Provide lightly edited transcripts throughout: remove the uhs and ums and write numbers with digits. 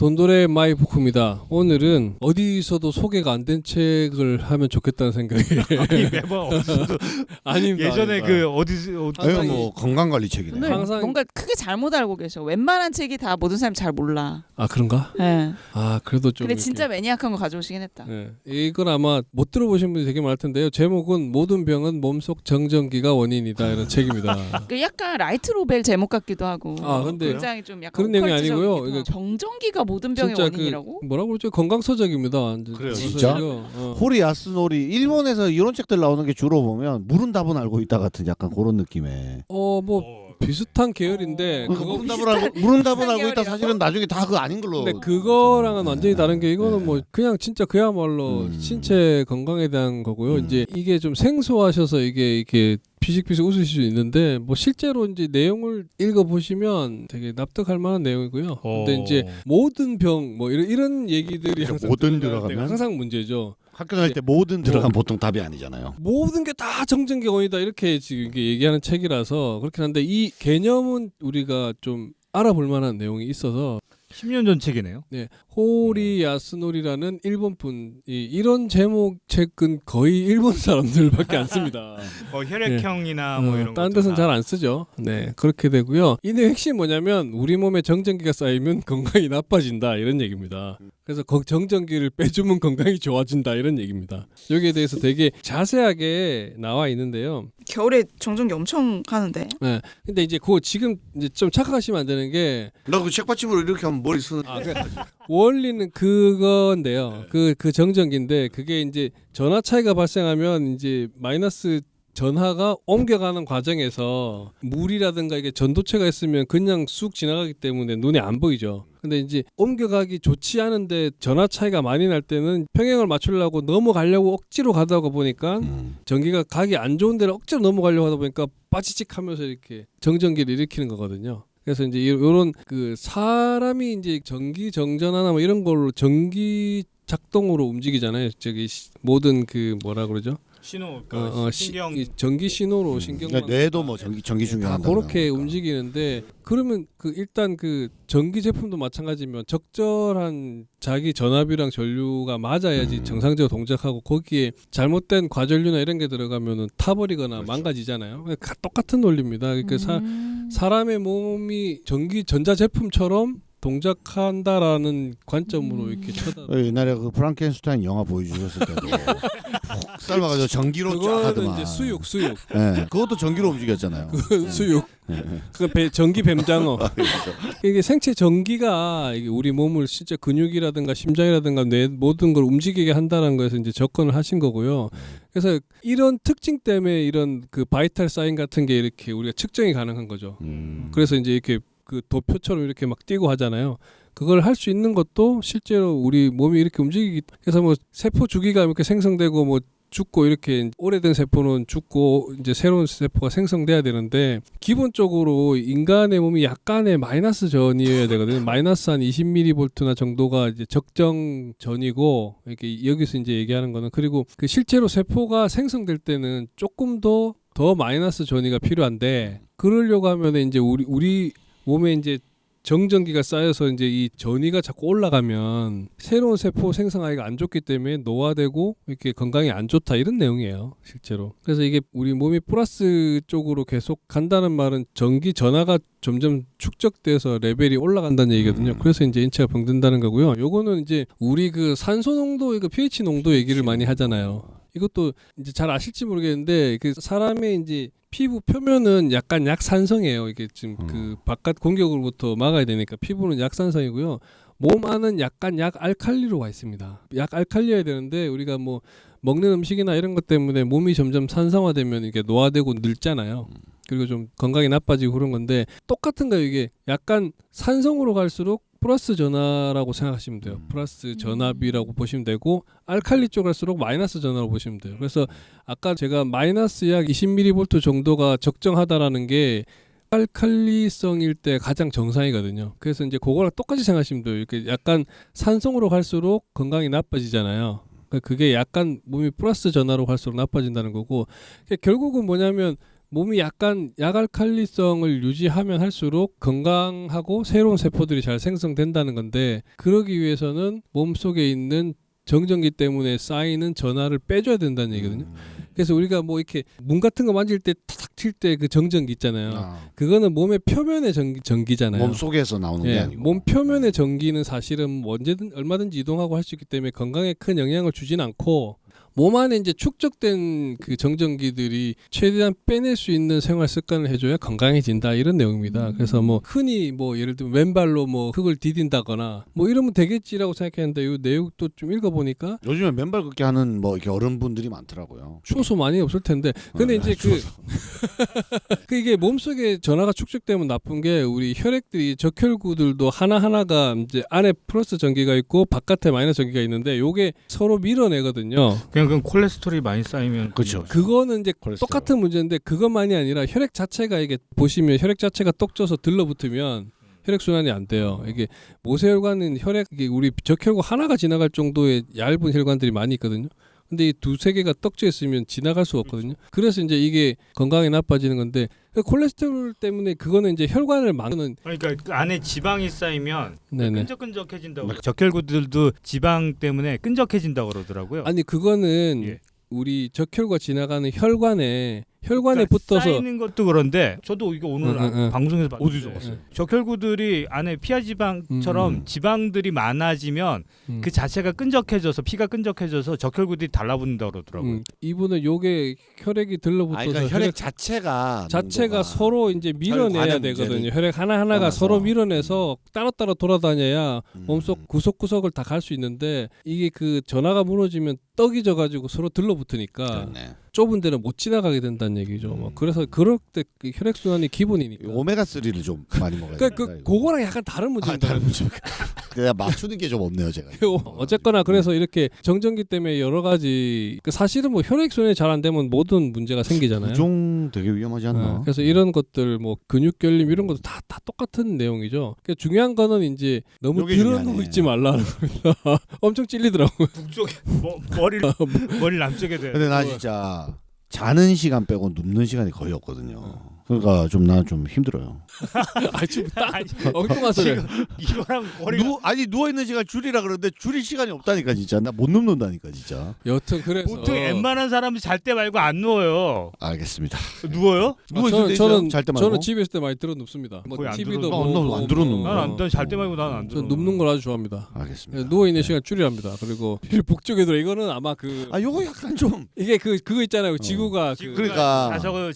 돈도레 마이부쿠입니다. 오늘은 어디서도 소개가 안 된 책을 하면 좋겠다는 생각이. 아니, 매번 어디서도 아닙니다. 예전에 아닙니다. 그 어디서 항상 이거 뭐 건강관리 책이네. 오늘 항상- 뭔가 크게 잘못 알고 계셔. 웬만한 책이 다 모든 사람이 잘 몰라. 아 그런가? 예. 아 그래도 좀. 근데 이렇게- 진짜 매니악한 거 가져오시긴 했다. 예. 이건 아마 못 들어보신 분이 되게 많을 텐데요. 제목은 모든 병은 몸속 정전기가 원인이다 이런 책입니다. 그 약간 라이트 노벨 제목 같기도 하고. 아, 근데 굉장히 좀 약간 그런 내용이 오컬트적이기도 아니고요. 하고. 이게 정전기가 모든 병의 진짜 원인이라고? 그 뭐라고 그러죠? 건강서적입니다. 완전. 그래요. 진짜? 건강서적이요. 호리 야스노리 일본에서 이런 책들 나오는 게 주로 보면 물은 답은 알고 있다 같은 약간 그런 느낌의. 뭐 비슷한 계열인데 그러니까 그거 물은 답을 알고 물은 답은 알고 있다. 계열이라고? 사실은 나중에 다 그거 아닌 걸로. 근데 그거랑은 네. 완전히 다른 게 이거는 네. 뭐 그냥 진짜 그야말로 신체 건강에 대한 거고요. 음. 이제 이게 좀 생소하셔서 이게 피식피식 웃으실 수 있는데 뭐 실제로 이제 내용을 읽어 보시면 되게 납득할 만한 내용이고요. 근데 이제 모든 병 뭐 이런 얘기들이 그래서 항상 모든 들어갈 때가 들어가면? 항상 문제죠. 학교 다닐 때 모든 들어간 보통 답이 아니잖아요. 모든 게 다 정전기원이다 이렇게 지금 이게 얘기하는 책이라서 그렇긴 한데 이 개념은 우리가 좀 알아볼 만한 내용이 있어서 10년 전 책이네요. 네, 호리 야스노리라는 일본 분이 이런 제목 책은 거의 일본 사람들밖에 안 씁니다. 뭐 혈액형이나 뭐 이런 다른 것도 데서는 다. 잘 안 쓰죠. 네, 그렇게 되고요. 이 내용 핵심이 뭐냐면 우리 몸에 정전기가 쌓이면 건강이 나빠진다 이런 얘기입니다. 그래서 정전기를 빼주면 건강이 좋아진다 이런 얘기입니다. 여기에 대해서 되게 자세하게 나와 있는데요. 겨울에 정전기 엄청 하는데. 네, 근데 이제 그거 지금 이제 좀 착각하시면 안 되는 게 나 그 책받침으로 이렇게 하면 머리 쓰는. 원리는 그건데요. 그 정전기인데 그게 이제 전하 차이가 발생하면 이제 마이너스 전하가 옮겨가는 과정에서 물이라든가 이게 전도체가 있으면 그냥 쑥 지나가기 때문에 눈에 안 보이죠. 근데 이제 옮겨가기 좋지 않은데 전하 차이가 많이 날 때는 평행을 맞추려고 넘어가려고 억지로 가다 보니까 전기가 가기 안 좋은 데를 억지로 넘어가려고 하다 보니까 빠지직하면서 이렇게 정전기를 일으키는 거거든요. 그래서 이제 이런 그 사람이 이제 전기 정전하나 뭐 이런 걸로 전기 작동으로 움직이잖아요. 저기 모든 그 뭐라 그러죠? 신호, 그 신경 이 전기 신호로 신경만 그러니까 뇌도 뭐 전기 다 중요하다. 그렇게 움직이는데 그러면 그 일단 그 전기 제품도 마찬가지면 적절한 자기 전압이랑 전류가 맞아야지 정상적으로 동작하고 거기에 잘못된 과전류나 이런 게 들어가면은 타버리거나 그렇죠. 망가지잖아요. 그러니까 똑같은 논리입니다. 그러니까 사람의 몸이 전기 전자 제품처럼 동작한다라는 관점으로 이렇게 쳐다. 옛날에 그 프랑켄슈타인 영화 보여주셨을 때도 푹 삶아가지고 전기로 쫙 그거는 하더만. 이제 수육. 네, 그것도 전기로 움직였잖아요. 수육. 그 전기 뱀장어. 이게 생체 전기가 이게 우리 몸을 진짜 근육이라든가 심장이라든가 뇌 모든 걸 움직이게 한다는 거에서 이제 접근을 하신 거고요. 그래서 이런 특징 때문에 이런 그 바이탈 사인 같은 게 이렇게 우리가 측정이 가능한 거죠. 그래서 이제 이렇게 그 도표처럼 이렇게 막 뛰고 하잖아요. 그걸 할 수 있는 것도 실제로 우리 몸이 이렇게 움직이기. 그래서 뭐 세포 주기가 이렇게 생성되고 뭐 죽고 이렇게 오래된 세포는 죽고 이제 새로운 세포가 생성돼야 되는데 기본적으로 인간의 몸이 약간의 마이너스 전이어야 되거든요. 마이너스 한 20mV나 정도가 이제 적정 전이고 이렇게 여기서 이제 얘기하는 거는 그리고 그 실제로 세포가 생성될 때는 조금 더 마이너스 전이가 필요한데 그러려고 하면 이제 우리 몸에 이제 정전기가 쌓여서 이제 이 전이가 자꾸 올라가면 새로운 세포 생성하기가 안 좋기 때문에 노화되고 이렇게 건강에 안 좋다 이런 내용이에요 실제로. 그래서 이게 우리 몸이 플러스 쪽으로 계속 간다는 말은 전기 전하가 점점 축적돼서 레벨이 올라간다는 얘기거든요. 그래서 이제 인체가 병든다는 거고요. 요거는 이제 우리 그 산소 농도 이거 pH 농도 얘기를 많이 하잖아요. 이것도 이제 잘 아실지 모르겠는데 그 사람의 이제 피부 표면은 약간 약산성이에요. 이게 지금 그 바깥 공격으로부터 막아야 되니까 피부는 약산성이고요. 몸 안은 약간 약알칼리로 와 있습니다. 약알칼리여야 되는데 우리가 뭐 먹는 음식이나 이런 것 때문에 몸이 점점 산성화되면 이게 노화되고 늙잖아요. 그리고 좀 건강이 나빠지고 그런 건데 똑같은 거예요. 이게 약간 산성으로 갈수록 플러스 전하라고 생각하시면 돼요. 플러스 전압이라고 보시면 되고 알칼리 쪽 갈수록 마이너스 전하라고 보시면 돼요. 그래서 아까 제가 마이너스 약 20mV 정도가 적정하다라는 게 알칼리성일 때 가장 정상이거든요. 그래서 이제 그거랑 똑같이 생각하시면 돼요. 이렇게 약간 산성으로 갈수록 건강이 나빠지잖아요. 그게 약간 몸이 플러스 전하로 갈수록 나빠진다는 거고 결국은 뭐냐면 몸이 약간 약알칼리성을 유지하면 할수록 건강하고 새로운 세포들이 잘 생성된다는 건데 그러기 위해서는 몸속에 있는 정전기 때문에 쌓이는 전하를 빼줘야 된다는 얘기거든요. 그래서 우리가 뭐 이렇게 문 같은 거 만질 때 탁 칠 때 그 정전기 있잖아요. 그거는 몸의 표면의 전기잖아요. 몸 속에서 나오는 게 예, 아니고. 몸 표면의 전기는 사실은 언제든 얼마든지 이동하고 할 수 있기 때문에 건강에 큰 영향을 주진 않고 몸 안에 이제 축적된 그 정전기들이 최대한 빼낼 수 있는 생활 습관을 해줘야 건강해진다 이런 내용입니다. 그래서 뭐 흔히 뭐 예를 들면 왼발로 뭐 흙을 디딘다거나 뭐 이러면 되겠지라고 생각했는데 이 내용도 좀 읽어보니까 요즘에 맨발 걷기 하는 뭐 이렇게 어른분들이 많더라고요. 추워서 많이 없을 텐데 근데 이제 그 이게 몸속에 전하가 축적되면 나쁜 게 우리 혈액들이 적혈구들도 하나하나가 이제 안에 플러스 전기가 있고 바깥에 마이너스 전기가 있는데 요게 서로 밀어내거든요. 그냥 콜레스테롤이 많이 쌓이면 그렇죠. 그거는 이제 콜레스테롤. 똑같은 문제인데 그것만이 아니라 혈액 자체가 이게 보시면 혈액 자체가 떡져서 들러붙으면 혈액 순환이 안 돼요. 이게 모세혈관은 혈액 이게 우리 적혈구 하나가 지나갈 정도의 얇은 혈관들이 많이 있거든요. 근데 이 두세 개가 떡져 있으면 지나갈 수가 없거든요. 그래서 이제 이게 건강에 나빠지는 건데 콜레스테롤 때문에 그거는 이제 혈관을 막는 그러니까 그 안에 지방이 쌓이면 네네. 끈적끈적해진다고. 적혈구들도 지방 때문에 끈적해진다고 그러더라고요. 아니 그거는 예. 우리 적혈구가 지나가는 혈관에 그러니까 붙어서 쌓이는 것도 그런데 저도 이거 오늘 방송에서 봤는데 어디서 봤어요? 적혈구들이 안에 피하 지방처럼 지방들이 많아지면 그 자체가 끈적해져서 피가 끈적해져서 적혈구들이 달라붙는다고 그러더라고요. 이분은 요게 혈액이 들러붙어서 그러니까 혈액 자체가 농도가 서로 이제 밀어내야 혈관의 되거든요. 혈액 하나하나가 떠나서. 서로 밀어내서 따로따로 돌아다녀야 몸속 구석구석을 다 갈 수 있는데 이게 그 전하가 무너지면 떡이 져가지고 서로 들러붙으니까 그렇네. 좁은 데는 못 지나가게 된다는 얘기죠. 뭐 그래서 그럴 때 그 혈액 순환이 기본이니까. 오메가 3를 좀 많이 먹어야 그러니까 된다. 그거랑 약간 다른 문제입니다. 다른 문제입니까? 그냥 맞추는 게 좀 없네요, 제가. 어쨌거나 그래서 이렇게 정전기 때문에 여러 가지 사실은 뭐 혈액 순환이 잘 안 되면 모든 문제가 생기잖아요. 부종 되게 위험하지 않나? 그래서 이런 것들 뭐 근육 결림 이런 것도 다 똑같은 내용이죠. 그러니까 중요한 거는 이제 너무 요게 들어누고 중요하네. 있지 말라는 겁니다. 엄청 찔리더라고요. 북쪽에 머리 남쪽에 돼. 근데 나 진짜 자는 시간 빼고 눕는 시간이 거의 없거든요. 그러니까 난 좀 힘들어요. 아 지금 엉뚱한 소리. 이거랑 머리가 누워 있는 시간 줄이라 그러는데 줄일 시간이 없다니까 진짜. 나 못 눕는다니까 진짜. 여튼 그래서 보통 웬만한 사람은 잘 때 말고 안 누워요. 알겠습니다. 누워요? 누워 있을 때 있어요? 잘 때 말고. 저는 집에 있을 때 많이 들어 눕습니다. 뭐 거의 안 TV도 들어. 보고 안 들어 눕는 난 잘 때 말고 난 안 들어. 전 눕는 걸 아주 좋아합니다. 알겠습니다. 누워 있는 시간 줄이랍니다. 그리고 북쪽에 들어 이거는 아마 그 요거 약간 좀 이게 그거 있잖아요. 지구가 그러니까. 자석을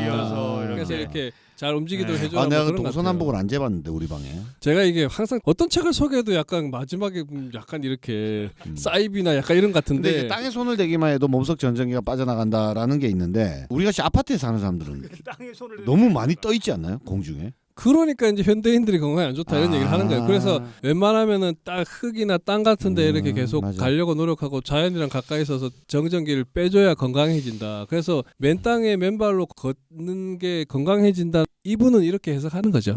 이어서 이렇게. 그래서 이렇게 잘 움직이도록 해주는 내가 그런 것 동서남북을 같아요. 안 재봤는데 우리 방에. 제가 이게 항상 어떤 책을 소개해도 약간 마지막에 약간 이렇게 사이비나 약간 이런 근데 같은데 이제 땅에 손을 대기만 해도 몸속 전전기가 빠져나간다라는 게 있는데 우리 같이 아파트에 사는 사람들은 땅에 손을 너무 많이 떠 있지 않나요? 공중에? 그러니까 이제 현대인들이 건강에 안 좋다 이런 얘기를 하는 거예요. 그래서 웬만하면은 딱 흙이나 땅 같은데 이렇게 계속 맞아. 가려고 노력하고 자연이랑 가까이 있어서 정전기를 빼줘야 건강해진다. 그래서 맨 땅에 맨발로 걷는 게 건강해진다. 이분은 이렇게 해석하는 거죠.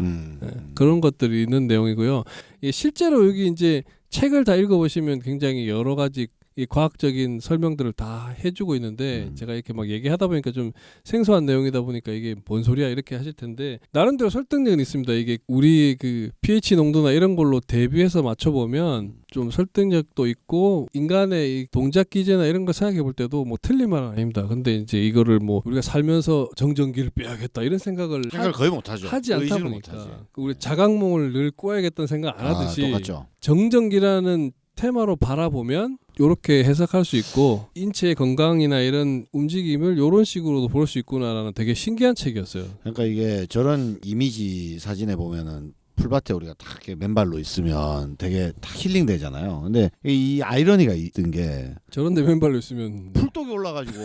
그런 것들이 있는 내용이고요. 실제로 여기 이제 책을 다 읽어보시면 굉장히 여러 가지 이 과학적인 설명들을 다 해주고 있는데 제가 이렇게 막 얘기하다 보니까 좀 생소한 내용이다 보니까 이게 뭔 소리야 이렇게 하실 텐데 나름대로 설득력은 있습니다. 이게 우리 그 pH 농도나 이런 걸로 대비해서 맞춰보면 좀 설득력도 있고 인간의 이 동작 기제나 이런 거 생각해 볼 때도 뭐 틀린 말은 아닙니다. 근데 이제 이거를 뭐 우리가 살면서 정전기를 빼야겠다 이런 생각을 거의 못하죠. 하지 않다 의지를 보니까 못하지. 우리 자각몽을 늘 꿔야겠다는 생각 안 하듯이 똑같죠. 정전기라는 테마로 바라보면 이렇게 해석할 수 있고 인체의 건강이나 이런 움직임을 이런 식으로도 볼 수 있구나라는 되게 신기한 책이었어요. 그러니까 이게 저런 이미지 사진에 보면은 풀밭에 우리가 딱 이렇게 맨발로 있으면 되게 딱 힐링 되잖아요. 근데 이 아이러니가 있던 게 저런데 맨발로 있으면 풀독이 올라가지고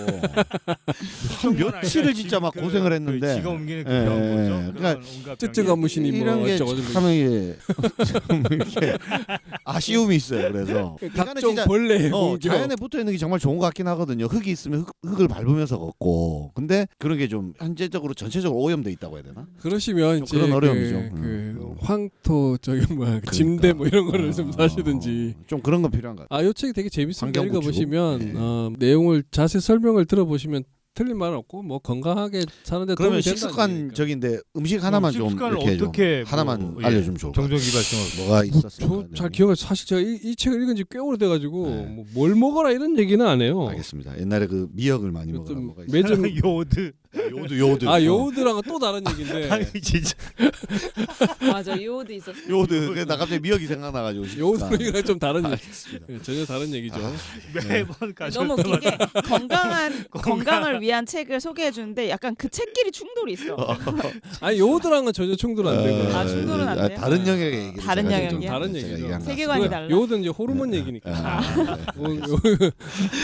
한 며칠을 진짜 막 고생을 했는데 지가 옮기는 그 예, 병 예. 거죠. 그러니까 쯔쯔가무시니 뭐 이런 게 어쩌고 참 이게 좀 이렇게 아쉬움이 있어요. 그래서 각종 진짜 벌레 자연에 붙어 있는 게 정말 좋은 것 같긴 하거든요. 흙이 있으면 흙을 밟으면서 걷고. 근데 그런 게 좀 현재적으로 전체적으로 오염돼 있다고 해야 되나? 그러시면 좀 이제 그런 어려움이죠. 그 황토 저기 뭐야 그 짐대 뭐 이런 거를 좀 사시든지. 좀 그런 건 필요한 것 같아요. 이 책이 되게 재밌습니다. 환경 읽어보시면 부추고. 내용을 자세히 설명을 들어보시면 틀린 말은 없고 뭐 건강하게 사는데 그러면 도움이 된다는 얘기니까. 식습관적인데 음식 하나만 좀 식습관을 이렇게 어떻게 좀 하나만 뭐, 알려주면 좋을 것 같아요. 정정기 말씀하고 뭐가 있었을까? 저 잘 기억을 사실 제가 이 책을 읽은 지 꽤 오래돼가지고 네. 뭐 뭘 먹어라 이런 얘기는 안 해요. 알겠습니다. 옛날에 그 미역을 많이 먹으라 좀 뭐가 있어요. 매점 요드. 요드. 아 요우드랑은 또 다른 얘기인데 아니 진짜 맞아 요오드 있었어. 요드. 그래서 나 갑자기 미역이 생각나가지고. 요우드랑은 좀 다른 얘기. 알겠습니다. 예, 전혀 다른 얘기죠. 매번 가셔. 너무 웃긴 게 건강을 위한 책을 소개해 주는데 약간 그 책끼리 충돌이 있어. 아니 요우드랑은 전혀 충돌 안 되고. 아, 충돌은 안 돼요? 다른 영역의 얘기. 다른 영역이야? 좀 다른 제가 얘기죠. 얘기한 것 세계관이 같습니다. 달라. 요우드는 이제 호르몬 얘기니까.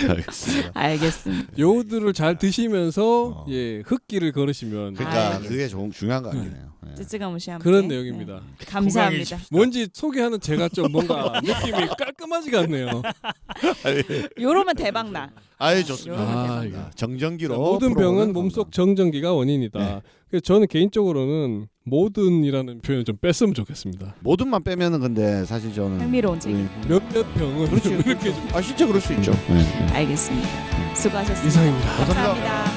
알겠습니다. 알겠습니다. 요우드를 잘 드시면서 예 흙길을 걸으시면 그러니까 알겠습니다. 그게 중요한 거 같긴 해요. 네. 쯔쯔가무시한 그런 내용입니다. 감사합니다. 뭔지 소개하는 제가 좀 뭔가 느낌이 깔끔하지가 않네요. 요러면 대박 나. 아예 좋습니다. 아, 아, 이거. 정전기로 모든 병은 풀어보는 몸속 건강. 정전기가 원인이다. 네. 그래서 저는 개인적으로는 모든이라는 표현을 좀 뺐으면 좋겠습니다. 모든만 빼면은 근데 사실 저는 흥미로운 책. 몇몇 병은 그렇죠. 이렇게 좀 아 진짜 그럴 수 있죠. 네. 알겠습니다. 수고하셨습니다. 이상입니다. 감사합니다.